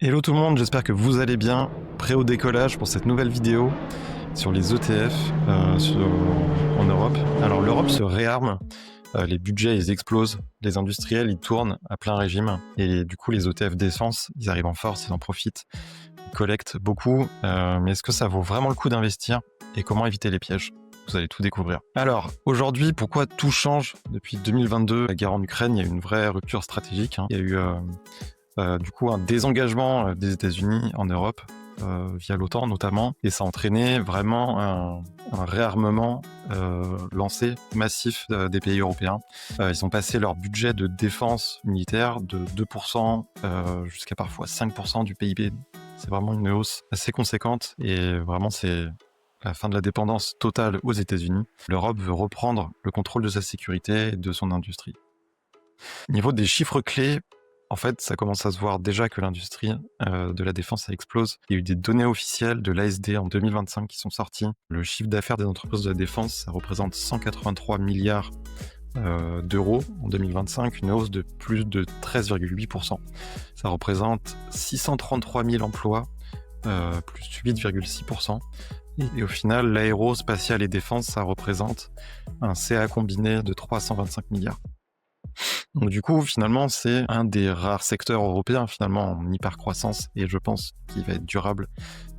Hello tout le monde, j'espère que vous allez bien. Prêt au décollage pour cette nouvelle vidéo sur les ETF en Europe. Alors l'Europe se réarme, les budgets ils explosent, les industriels ils tournent à plein régime et du coup les ETF défense ils arrivent en force, ils en profitent, ils collectent beaucoup. Mais est-ce que ça vaut vraiment le coup d'investir et comment éviter les pièges ? Vous allez tout découvrir. Alors, aujourd'hui, pourquoi tout change depuis 2022 ? La guerre en Ukraine, il y a eu une vraie rupture stratégique. Il y a eu du coup un désengagement des États-Unis en Europe via l'OTAN notamment, et ça a entraîné vraiment un réarmement lancé massif des pays européens. Ils ont passé leur budget de défense militaire de 2% jusqu'à parfois 5% du PIB. C'est vraiment une hausse assez conséquente et vraiment c'est la fin de la dépendance totale aux États-Unis. L'Europe veut reprendre le contrôle de sa sécurité et de son industrie. Au niveau des chiffres clés, en fait, ça commence à se voir déjà que l'industrie de la défense, ça explose. Il y a eu des données officielles de l'ASD en 2025 qui sont sorties. Le chiffre d'affaires des entreprises de la défense, ça représente 183 milliards d'euros en 2025, une hausse de plus de 13,8%. Ça représente 633 000 emplois, plus 8,6%. Et au final, l'aérospatial et défense, ça représente un CA combiné de 325 milliards. Donc du coup, finalement, c'est un des rares secteurs européens, finalement, en hyper-croissance, et je pense qu'il va être durable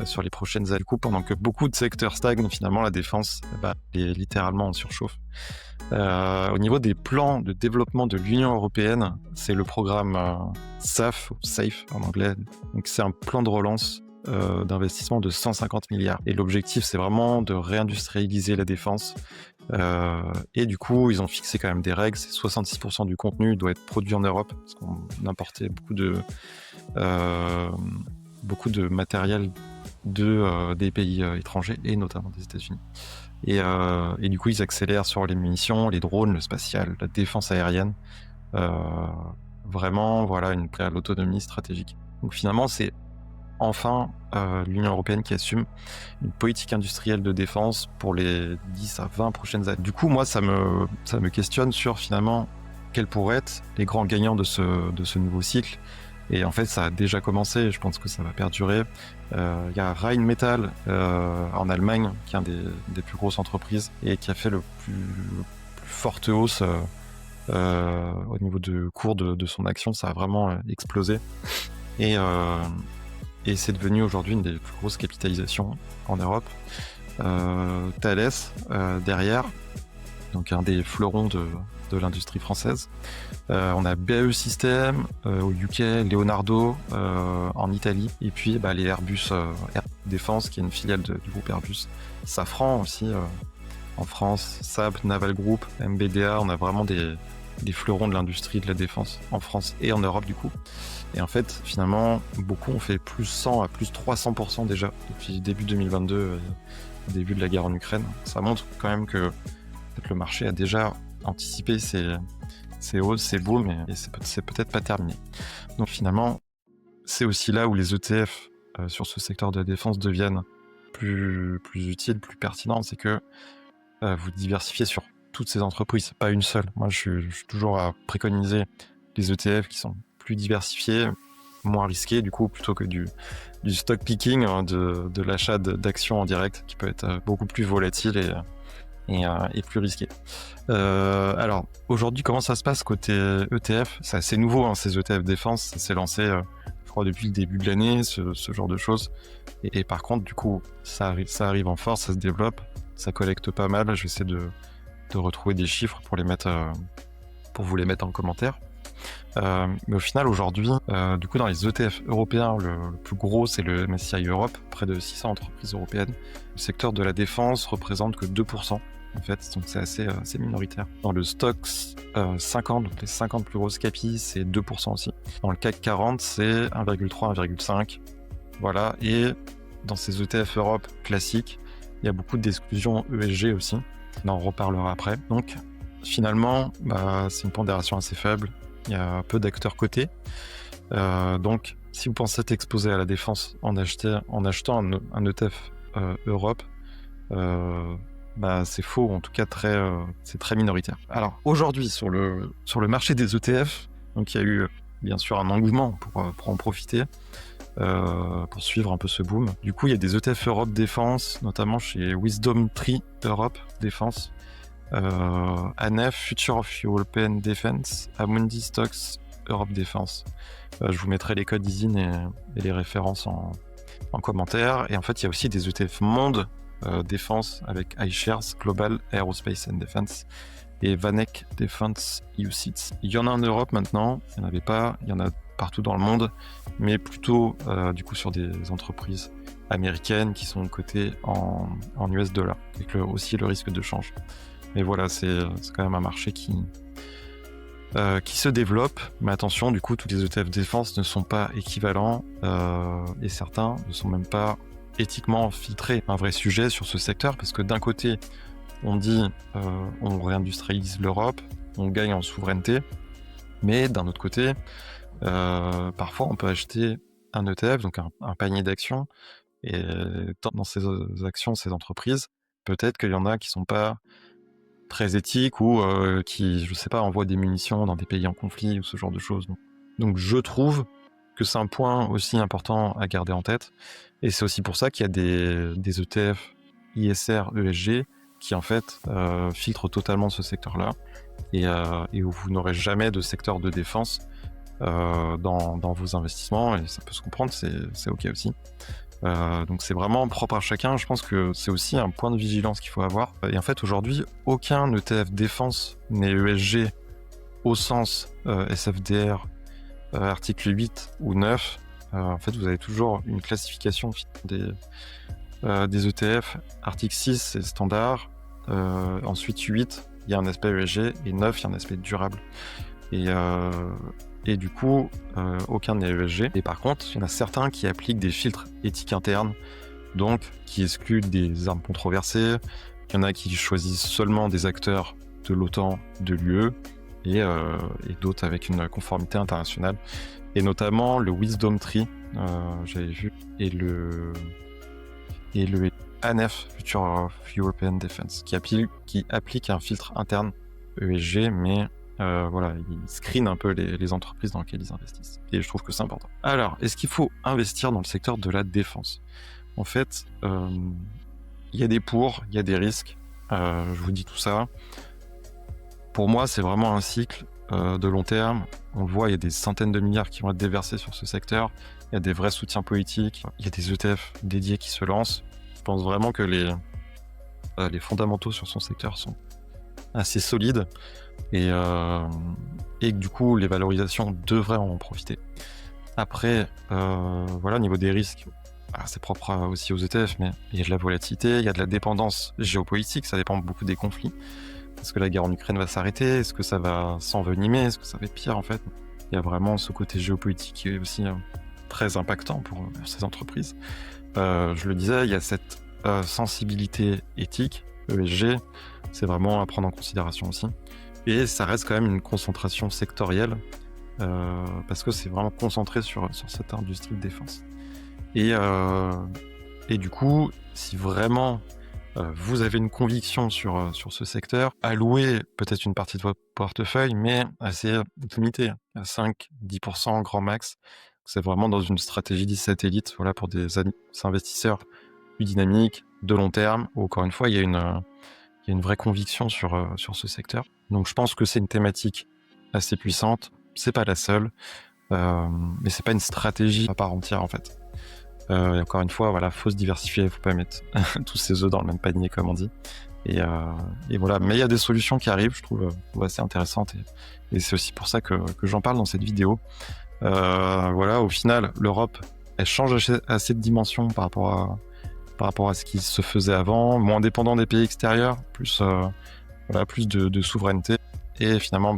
sur les prochaines années. Du coup, pendant que beaucoup de secteurs stagnent, finalement, la défense est littéralement en surchauffe. Au niveau des plans de développement de l'Union européenne, c'est le programme SAF, SAFE en anglais. Donc c'est un plan de relance d'investissement de 150 milliards. Et l'objectif, c'est vraiment de réindustrialiser la défense. Et du coup, ils ont fixé quand même des règles. C'est 66% du contenu doit être produit en Europe, parce qu'on importait beaucoup de matériel des pays étrangers, et notamment des États-Unis. Et du coup, ils accélèrent sur les munitions, les drones, le spatial, la défense aérienne. Vraiment, voilà, une prêt à l'autonomie stratégique. Donc finalement, c'est enfin l'Union européenne qui assume une politique industrielle de défense pour les 10 à 20 prochaines années. Du coup, moi, ça me questionne sur finalement quels pourraient être les grands gagnants de ce nouveau cycle. Et en fait, ça a déjà commencé et je pense que ça va perdurer. Il y a Rheinmetall en Allemagne, qui est une des plus grosses entreprises et qui a fait le plus forte hausse au niveau de cours de son action. Ça a vraiment explosé. Et c'est devenu aujourd'hui une des plus grosses capitalisations en Europe. Thales, derrière, donc un des fleurons de l'industrie française. On a BAE Systems au UK, Leonardo en Italie, et puis les Airbus Air Défense, qui est une filiale du groupe Airbus. Safran aussi en France, Saab, Naval Group, MBDA. On a vraiment des fleurons de l'industrie de la défense en France et en Europe du coup. Et en fait, finalement, beaucoup ont fait plus 100 à plus 300% déjà depuis début 2022, début de la guerre en Ukraine. Ça montre quand même que le marché a déjà anticipé ces hausses, ces booms, et c'est peut-être pas terminé. Donc finalement, c'est aussi là où les ETF sur ce secteur de la défense deviennent plus utiles, plus pertinents. C'est que vous diversifiez sur toutes ces entreprises, pas une seule. Moi, je suis toujours à préconiser les ETF qui sont plus diversifiés, moins risqués, du coup, plutôt que du stock picking, de l'achat d'actions en direct, qui peut être beaucoup plus volatile et plus risqué. Alors, aujourd'hui, comment ça se passe côté ETF ? C'est assez nouveau, ces ETF défense, ça s'est lancé, je crois, depuis le début de l'année, ce genre de choses. Et par contre, du coup, ça arrive en force, ça se développe, ça collecte pas mal. Je vais essayer de retrouver des chiffres pour vous les mettre en commentaire. Mais au final, aujourd'hui, du coup, dans les ETF européens, le plus gros, c'est le MSCI Europe, près de 600 entreprises européennes. Le secteur de la défense représente que 2%, en fait, donc c'est assez minoritaire. Dans le Stoxx 50, donc les 50 plus grosses capis, c'est 2% aussi. Dans le CAC 40, c'est 1,3, 1,5. Voilà, et dans ces ETF Europe classiques, il y a beaucoup d'exclusions ESG aussi. On en reparlera après. Donc, finalement, c'est une pondération assez faible. Il y a peu d'acteurs cotés. Donc, si vous pensez être exposé à la défense en achetant un ETF Europe, c'est faux, en tout cas c'est très minoritaire. Alors, aujourd'hui, sur le marché des ETF, donc il y a eu bien sûr un engouement pour en profiter. pour suivre un peu ce boom. Du coup, il y a des ETF Europe Défense, notamment chez Wisdom Tree Europe Défense, ANEF Future of European Defense, Amundi Stocks Europe Défense. Je vous mettrai les codes ISIN et les références en commentaire. Et en fait, il y a aussi des ETF Monde Défense avec iShares Global Aerospace and Defense et Vanek Defense UCITS. Il y en a en Europe maintenant, il n'y en avait pas, il y en a partout dans le monde, mais plutôt du coup sur des entreprises américaines qui sont cotées en US dollars, avec aussi le risque de change. Mais voilà, c'est quand même un marché qui se développe, mais attention, du coup, tous les ETF défense ne sont pas équivalents et certains ne sont même pas éthiquement filtrés. Un vrai sujet sur ce secteur, parce que d'un côté, on dit on réindustrialise l'Europe, on gagne en souveraineté, mais d'un autre côté, parfois on peut acheter un ETF, donc un panier d'actions, et dans ces actions, ces entreprises, peut-être qu'il y en a qui sont pas très éthiques ou qui, je sais pas, envoient des munitions dans des pays en conflit ou ce genre de choses. Donc je trouve que c'est un point aussi important à garder en tête, et c'est aussi pour ça qu'il y a des ETF ISR ESG qui en fait filtrent totalement ce secteur-là, et où vous n'aurez jamais de secteur de défense dans vos investissements, et ça peut se comprendre, c'est ok aussi. Donc c'est vraiment propre à chacun. Je pense que c'est aussi un point de vigilance qu'il faut avoir. Et en fait, aujourd'hui, aucun ETF défense n'est ESG au sens SFDR, article 8 ou 9. En fait, vous avez toujours une classification des ETF. Article 6, c'est standard. Ensuite, 8, il y a un aspect ESG. Et 9, il y a un aspect durable. Et du coup, aucun n'est ESG. Et par contre, il y en a certains qui appliquent des filtres éthiques internes, donc qui excluent des armes controversées. Il y en a qui choisissent seulement des acteurs de l'OTAN, de l'UE, et d'autres avec une conformité internationale. Et notamment le Wisdom Tree, j'avais vu, et le ANEF, Future of European Defense, qui applique un filtre interne ESG, mais voilà, ils screenent un peu les entreprises dans lesquelles ils investissent. Et je trouve que c'est important. Alors, est-ce qu'il faut investir dans le secteur de la défense ? En fait, il y a des pour, il y a des risques. Je vous dis tout ça. Pour moi, c'est vraiment un cycle de long terme. On le voit, il y a des centaines de milliards qui vont être déversés sur ce secteur. Il y a des vrais soutiens politiques. Il y a des ETF dédiés qui se lancent. Je pense vraiment que les fondamentaux sur son secteur sont assez solides. Et que du coup, les valorisations devraient en profiter. Après, voilà, au niveau des risques, c'est propre aussi aux ETF, mais il y a de la volatilité, il y a de la dépendance géopolitique, ça dépend beaucoup des conflits. Est-ce que la guerre en Ukraine va s'arrêter ? Est-ce que ça va s'envenimer ? Est-ce que ça va être pire en fait ? Il y a vraiment ce côté géopolitique qui est aussi très impactant pour ces entreprises. Je le disais, il y a cette sensibilité éthique, ESG, c'est vraiment à prendre en considération aussi. Et ça reste quand même une concentration sectorielle, parce que c'est vraiment concentré sur cette industrie de défense. Et du coup, si vraiment vous avez une conviction sur ce secteur, allouez peut-être une partie de votre portefeuille, mais assez limitée, à 5-10% grand max. C'est vraiment dans une stratégie de satellite, voilà, pour des investisseurs plus dynamiques, de long terme, où encore une fois, il y a une vraie conviction sur ce secteur. Donc je pense que c'est une thématique assez puissante. C'est pas la seule, mais c'est pas une stratégie à part entière en fait. Et encore une fois, voilà, faut se diversifier, faut pas mettre tous ses œufs dans le même panier comme on dit. Et voilà, mais il y a des solutions qui arrivent, je trouve assez intéressantes, et c'est aussi pour ça que j'en parle dans cette vidéo. Voilà, au final, l'Europe, elle change assez de dimension par rapport à ce qui se faisait avant, moins dépendant des pays extérieurs, plus de souveraineté, et finalement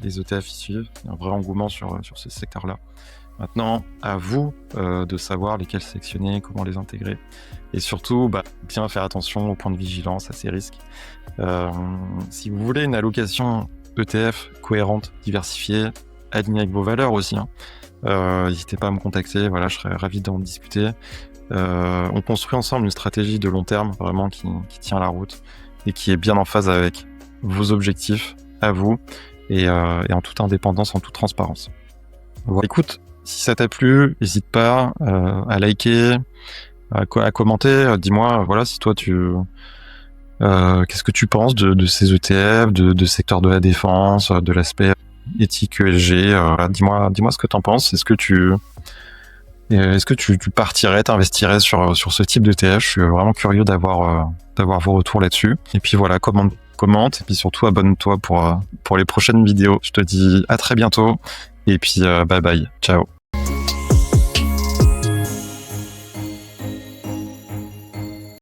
les ETF y suivent. Il y a un vrai engouement sur ce secteur-là. Maintenant, à vous de savoir lesquels sélectionner, comment les intégrer, et surtout bien faire attention aux points de vigilance, à ces risques. Si vous voulez une allocation ETF cohérente, diversifiée, alignée avec vos valeurs aussi, n'hésitez pas à me contacter, voilà, je serais ravi d'en discuter. On construit ensemble une stratégie de long terme vraiment qui tient la route et qui est bien en phase avec vos objectifs à vous, et en toute indépendance, en toute transparence. Voilà. Écoute, Si ça t'a plu, n'hésite pas à liker, à commenter. Dis-moi, voilà, si toi qu'est-ce que tu penses de ces ETF, de secteur de la défense, de l'aspect éthique ESG. Voilà, dis-moi ce que t'en penses. Est-ce que tu partirais, t'investirais sur ce type d'ETF? Je suis vraiment curieux d'avoir vos retours là-dessus. Et puis voilà, commente et puis surtout abonne-toi pour les prochaines vidéos. Je te dis à très bientôt et puis bye bye, ciao.